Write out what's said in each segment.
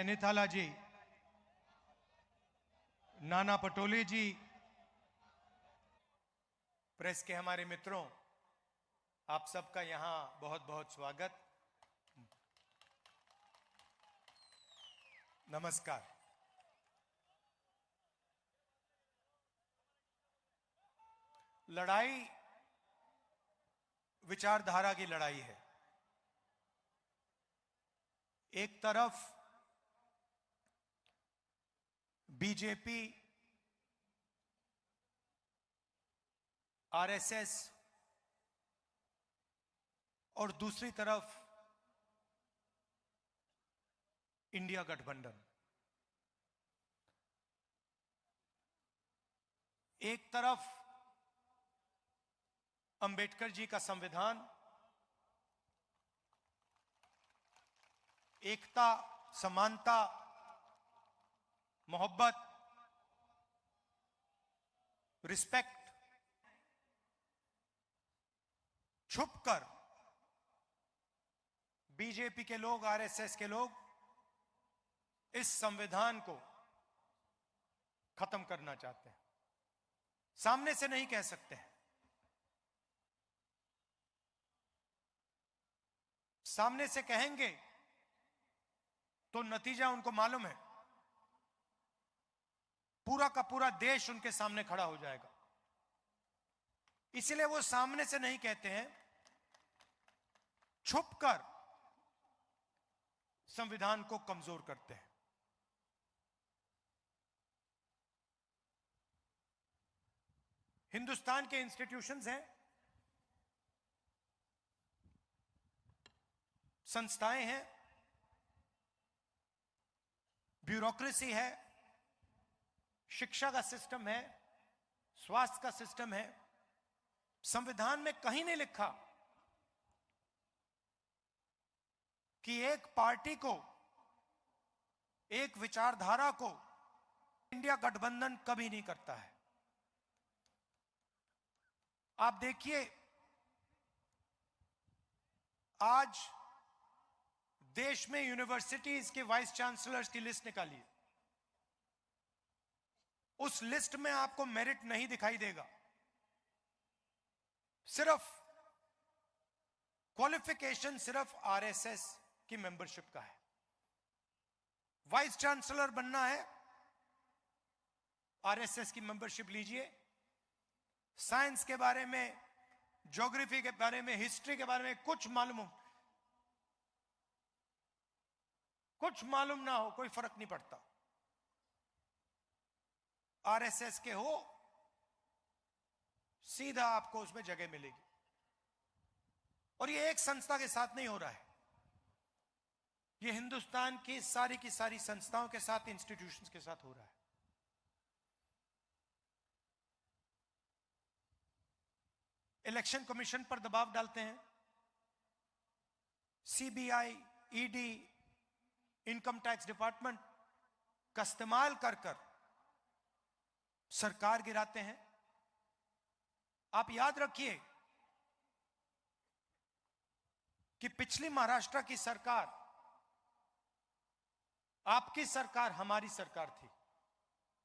नैनीताला जी, नाना पटोले जी, press के हमारे मित्रों, आप सबका यहां बहुत बहुत स्वागत। नमस्कार। लड़ाई विचारधारा की लड़ाई है। एक तरफ बीजेपी, आरएसएस और दूसरी तरफ इंडिया गठबंधन। एक तरफ अंबेडकर जी का संविधान, एकता, समानता, मोहब्बत, रिस्पेक्ट, छुपकर बीजेपी के लोग, आरएसएस के लोग इस संविधान को खत्म करना चाहते हैं। सामने से नहीं कह सकते हैं। सामने से कहेंगे तो नतीजा उनको मालूम है। पूरा का पूरा देश उनके सामने खड़ा हो जाएगा। इसलिए वो सामने से नहीं कहते हैं, छुपकर संविधान को कमजोर करते हैं। हिंदुस्तान के इंस्टीट्यूशंस हैं, संस्थाएं हैं, ब्यूरोक्रेसी है, शिक्षा का सिस्टम है, स्वास्थ्य का सिस्टम है। संविधान में कहीं नहीं लिखा कि एक पार्टी को, एक विचारधारा को इंडिया गठबंधन कभी नहीं करता है। आप देखिए, आज देश में यूनिवर्सिटीज के वाइस चांसलर्स की लिस्ट निकाली है। उस लिस्ट में आपको मेरिट नहीं दिखाई देगा, सिर्फ क्वालिफिकेशन सिर्फ आरएसएस की मेंबरशिप का है। वाइस चांसलर बनना है, आरएसएस की मेंबरशिप लीजिए। साइंस के बारे में, ज्योग्राफी के बारे में, हिस्ट्री के बारे में कुछ मालूम ना हो, कोई फर्क नहीं पड़ता। आरएसएस के हो, सीधा आपको उसमें जगह मिलेगी। और ये एक संस्था के साथ नहीं हो रहा है, ये हिंदुस्तान की सारी संस्थाओं के साथ, इंस्टीट्यूशंस के साथ हो रहा है। इलेक्शन कमीशन पर दबाव डालते हैं, CBI, ED, income tax department का इस्तेमाल कर सरकार गिराते हैं। आप याद रखिए कि पिछली महाराष्ट्र की सरकार, आपकी सरकार, हमारी सरकार थी,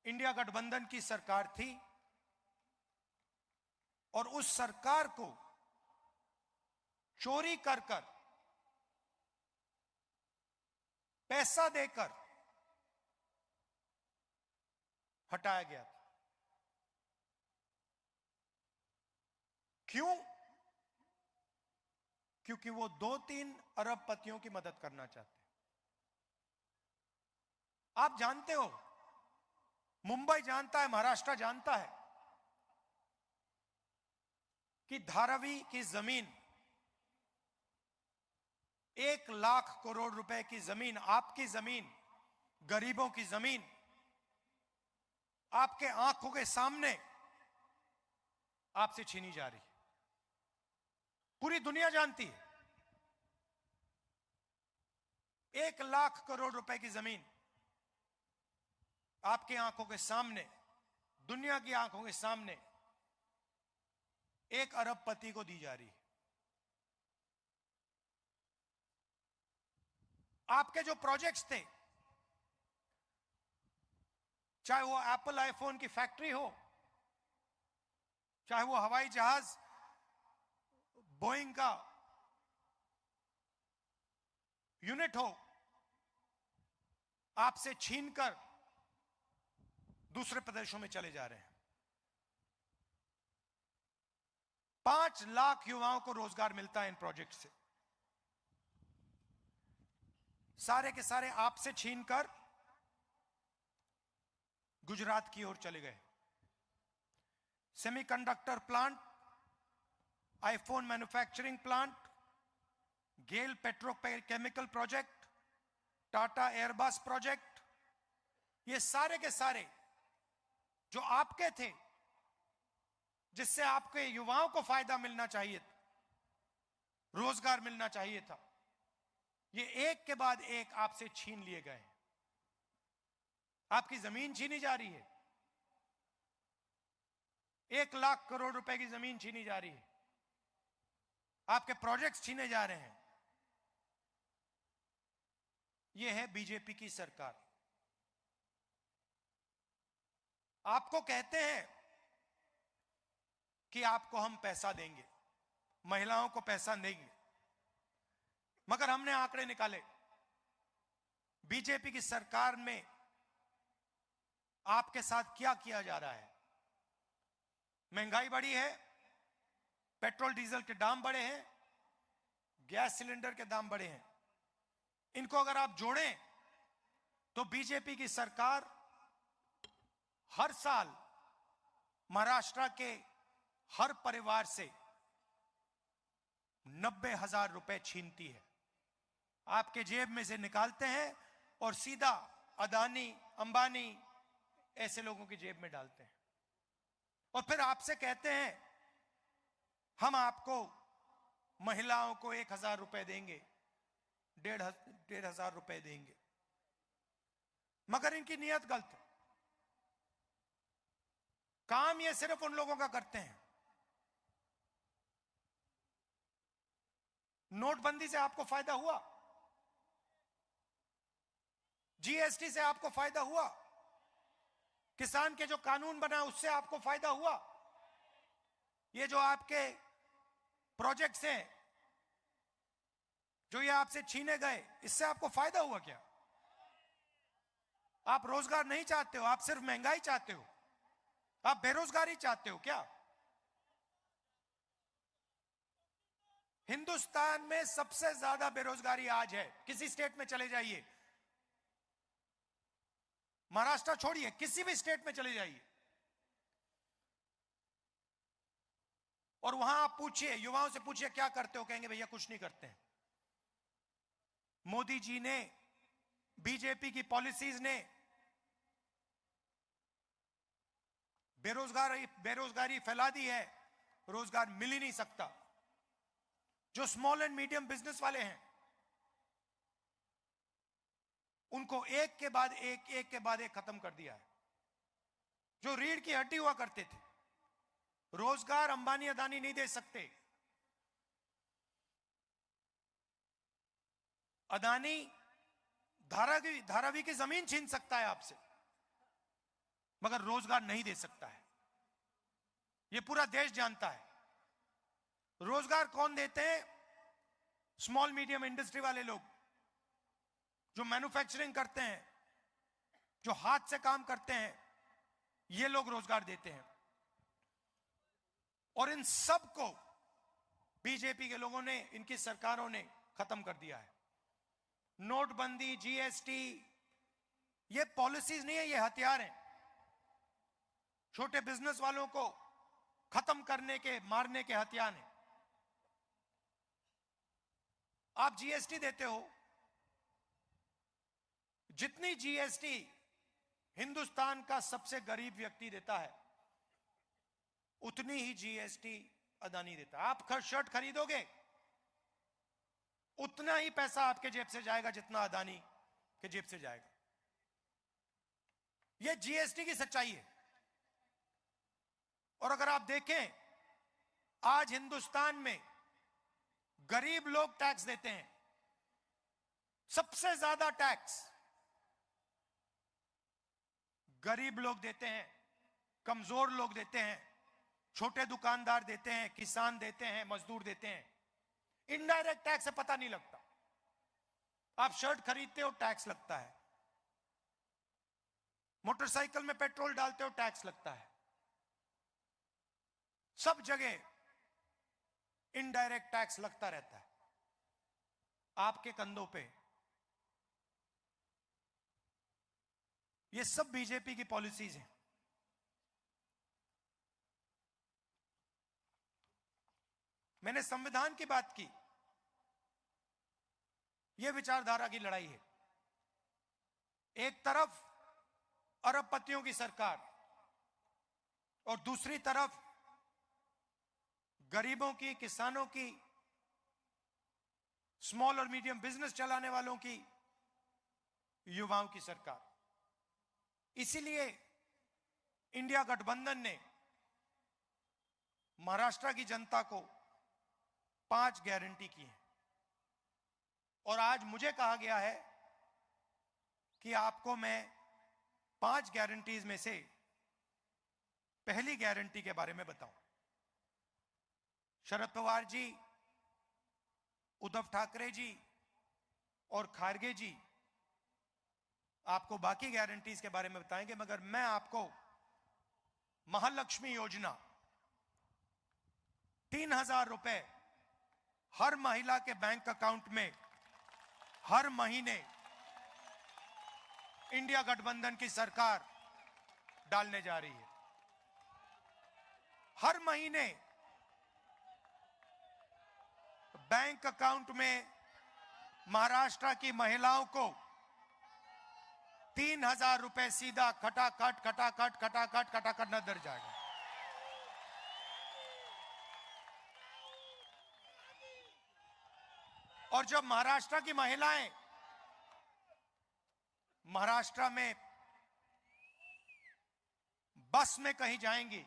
इंडिया गठबंधन की सरकार थी। और उस सरकार को चोरी कर पैसा देकर हटाया गया था। क्यों? क्योंकि वो 2-3 अरबपतियों की मदद करना चाहते हैं। आप जानते हो, मुंबई जानता है, महाराष्ट्र जानता है कि धारावी की जमीन, 1 लाख करोड़ रुपए की जमीन, आपकी जमीन, गरीबों की जमीन, आपके आंखों के सामने आपसे छीनी जा रही है। पूरी दुनिया जानती है। 1 लाख करोड़ रुपए की जमीन आपकी आंखों के सामने, दुनिया की आंखों के सामने 1 अरबपति को दी जा रही है। आपके जो प्रोजेक्ट्स थे, चाहे वो एप्पल आईफोन की फैक्ट्री हो, चाहे वो हवाई जहाज बोइंग का यूनिट हो, आपसे छीनकर दूसरे प्रदेशों में चले जा रहे हैं। 5 लाख युवाओं को रोजगार मिलता है इन प्रोजेक्ट से। सारे के सारे आपसे छीनकर गुजरात की ओर चले गए। Semiconductor plant, iPhone manufacturing plant, GAIL petrochemical project, Tata Airbus project, ये सारे के सारे जो आपके थे, जिससे आपके युवाओं को फायदा मिलना चाहिए था, रोजगार मिलना चाहिए था, ये एक के बाद एक आपसे छीन लिए गए। आपकी जमीन छीनी जा रही है। 1 लाख करोड़ रुपए की जमीन छीनी जा रही है। आपके प्रोजेक्ट्स छीने जा रहे हैं। यह है बीजेपी की सरकार। आपको कहते हैं कि आपको हम पैसा देंगे, महिलाओं को पैसा देंगे, मगर हमने आंकड़े निकाले। बीजेपी की सरकार में आपके साथ क्या किया जा रहा है? महंगाई बढ़ी है, पेट्रोल डीजल के दाम बढ़े हैं, गैस सिलेंडर के दाम बढ़े हैं। इनको अगर आप जोड़ें तो बीजेपी की सरकार हर साल महाराष्ट्र के हर परिवार से 90,000 रुपए छीनती है। आपके जेब में से निकालते हैं और सीधा अदानी, अंबानी ऐसे लोगों की जेब में डालते हैं, और फिर आपसे कहते हैं हम आपको महिलाओं को 1,000 रुपए देंगे, 1,500 रुपए देंगे। मगर इनकी नियत गलत है। काम ये सिर्फ उन लोगों का करते हैं। नोटबंदी से आपको फायदा हुआ? जीएसटी से आपको फायदा हुआ? किसान के जो कानून बना उससे आपको फायदा हुआ? ये जो आपके प्रोजेक्ट्स हैं, जो ये आपसे छीने गए, इससे आपको फायदा हुआ क्या? आप रोजगार नहीं चाहते हो, आप सिर्फ महंगाई चाहते हो, आप बेरोजगारी चाहते हो क्या? हिंदुस्तान में सबसे ज्यादा बेरोजगारी आज है। किसी स्टेट में चले जाइए, महाराष्ट्र छोड़िए, किसी भी स्टेट में चले जाइए और वहां आप पूछिए, युवाओं से पूछिए क्या करते हो, कहेंगे भैया कुछ नहीं करते हैं। मोदी जी ने, बीजेपी की पॉलिसीज ने बेरोजगारी फैला दी है, रोजगार मिल ही नहीं सकता। जो स्मॉल एंड मीडियम बिजनेस वाले हैं उनको एक के बाद एक खत्म कर दिया है। जो रीढ़ की हड्डी हुआ करते थे, रोजगार अंबानी अदानी नहीं दे सकते। अदानी धारावी की जमीन छीन सकता है आपसे, मगर रोजगार नहीं दे सकता है। यह पूरा देश जानता है। रोजगार कौन देते हैं? स्मॉल मीडियम इंडस्ट्री वाले लोग, जो मैन्युफैक्चरिंग करते हैं, जो हाथ से काम करते हैं, ये लोग रोजगार देते हैं। और इन सब को बीजेपी के लोगों ने, इनकी सरकारों ने खत्म कर दिया है। नोटबंदी, जीएसटी, ये पॉलिसीज नहीं है, ये हथियार हैं। छोटे बिजनेस वालों को खत्म करने के, मारने के हथियार हैं। आप जीएसटी देते हो, जितनी जीएसटी हिंदुस्तान का सबसे गरीब व्यक्ति देता है, उतनी ही जीएसटी अदानी देता है। आप शर्ट खरीदोगे, उतना ही पैसा आपके जेब से जाएगा जितना अदानी के जेब से जाएगा। यह जीएसटी की सच्चाई है। और अगर आप देखें, आज हिंदुस्तान में गरीब लोग टैक्स देते हैं। सबसे ज्यादा टैक्स गरीब लोग देते हैं, कमजोर लोग देते हैं, छोटे दुकानदार देते हैं, किसान देते हैं, मजदूर देते हैं। इनडायरेक्ट टैक्स से पता नहीं लगता। आप शर्ट खरीदते हो, टैक्स लगता है। मोटरसाइकिल में पेट्रोल डालते हो, टैक्स लगता है। सब जगह इनडायरेक्ट टैक्स लगता रहता है आपके कंधों पे। ये सब बीजेपी की पॉलिसीज हैं। मैंने संविधान की बात की। यह विचारधारा की लड़ाई है। एक तरफ अरबपतियों की सरकार और दूसरी तरफ गरीबों की, किसानों की, स्मॉल और मीडियम बिजनेस चलाने वालों की, युवाओं की सरकार। इसीलिए इंडिया गठबंधन ने महाराष्ट्र की जनता को 5 गारंटी की है। और आज मुझे कहा गया है कि आपको मैं 5 गारंटीज में से पहली गारंटी के बारे में बताऊं। शरद पवार जी, उद्धव ठाकरे जी और खारगे जी आपको बाकी गारंटीज के बारे में बताएंगे, मगर मैं आपको महालक्ष्मी योजना 3,000 रुपए हर महिला के बैंक अकाउंट में हर महीने इंडिया गठबंधन की सरकार डालने जा रही है। हर महीने बैंक अकाउंट में महाराष्ट्र की महिलाओं को 3,000 रुपए सीधा खटाखट नजर जाएगा। और जब महाराष्ट्र की महिलाएं महाराष्ट्र में बस में कहीं जाएंगी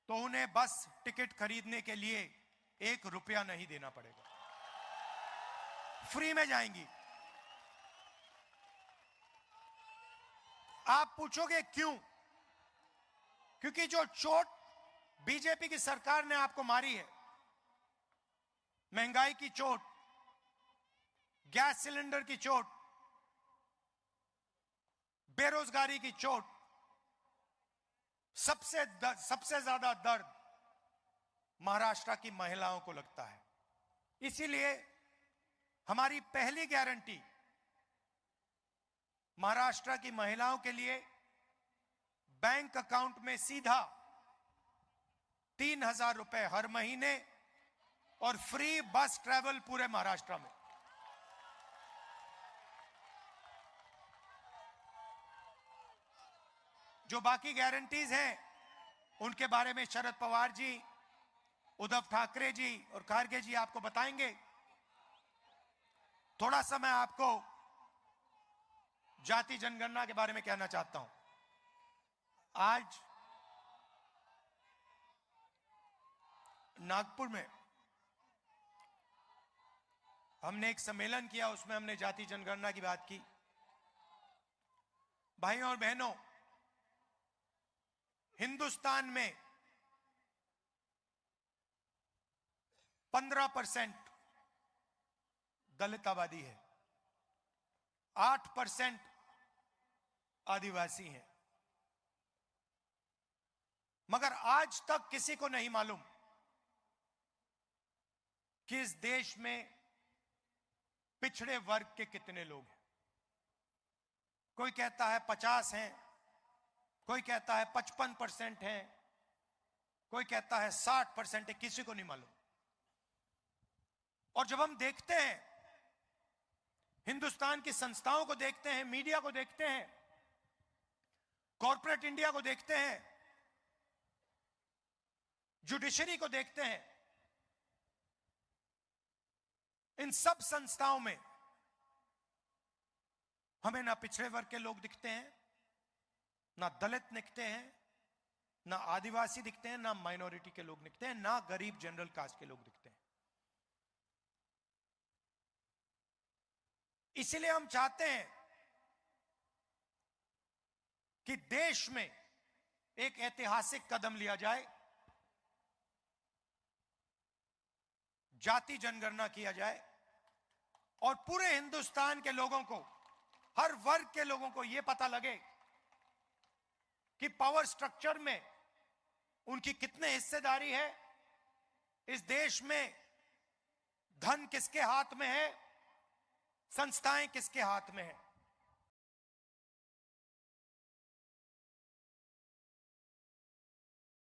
तो उन्हें बस टिकट खरीदने के लिए 1 रुपया नहीं देना पड़ेगा, फ्री में जाएंगी। आप पूछोगे क्यों? क्योंकि जो चोट बीजेपी की सरकार ने आपको मारी है, महंगाई की चोट, गैस सिलेंडर की चोट, बेरोजगारी की चोट, सबसे ज्यादा दर्द महाराष्ट्र की महिलाओं को लगता है। इसीलिए हमारी पहली गारंटी महाराष्ट्र की महिलाओं के लिए बैंक अकाउंट में सीधा 3,000 रुपए हर महीने और फ्री बस ट्रैवल पूरे महाराष्ट्र में। जो बाकी गारंटीज हैं उनके बारे में शरद पवार जी, उद्धव ठाकरे जी और खारगे जी आपको बताएंगे। थोड़ा सा मैं आपको जाति जनगणना के बारे में कहना चाहता हूं। आज नागपुर में हमने एक सम्मेलन किया, उसमें हमने जाति जनगणना की बात की। भाइयों और बहनों, हिंदुस्तान में 15% दलित आबादी है, 8% आदिवासी हैं। मगर आज तक किसी को नहीं मालूम कि इस देश में पिछड़े वर्ग के कितने लोग हैं। कोई कहता है 50 हैं, कोई कहता है 55% हैं, कोई कहता है 60% है, किसी को नहीं मालूम। और जब हम देखते हैं, हिंदुस्तान की संस्थाओं को देखते हैं, मीडिया को देखते हैं, कॉर्पोरेट इंडिया को देखते हैं, जुडिशरी को देखते हैं, इन सब संस्थाओं में हमें ना पिछड़े वर्ग के लोग दिखते हैं, ना दलित दिखते हैं, ना आदिवासी दिखते हैं, ना माइनॉरिटी के लोग दिखते हैं, ना गरीब जनरल कास्ट के लोग दिखते हैं। इसलिए हम चाहते हैं कि देश में एक ऐतिहासिक कदम लिया जाए, जाति जनगणना किया जाए और पूरे हिंदुस्तान के लोगों को, हर वर्ग के लोगों को यह पता लगे कि पावर स्ट्रक्चर में उनकी कितनी हिस्सेदारी है, इस देश में धन किसके हाथ में है, संस्थाएं किसके हाथ में है।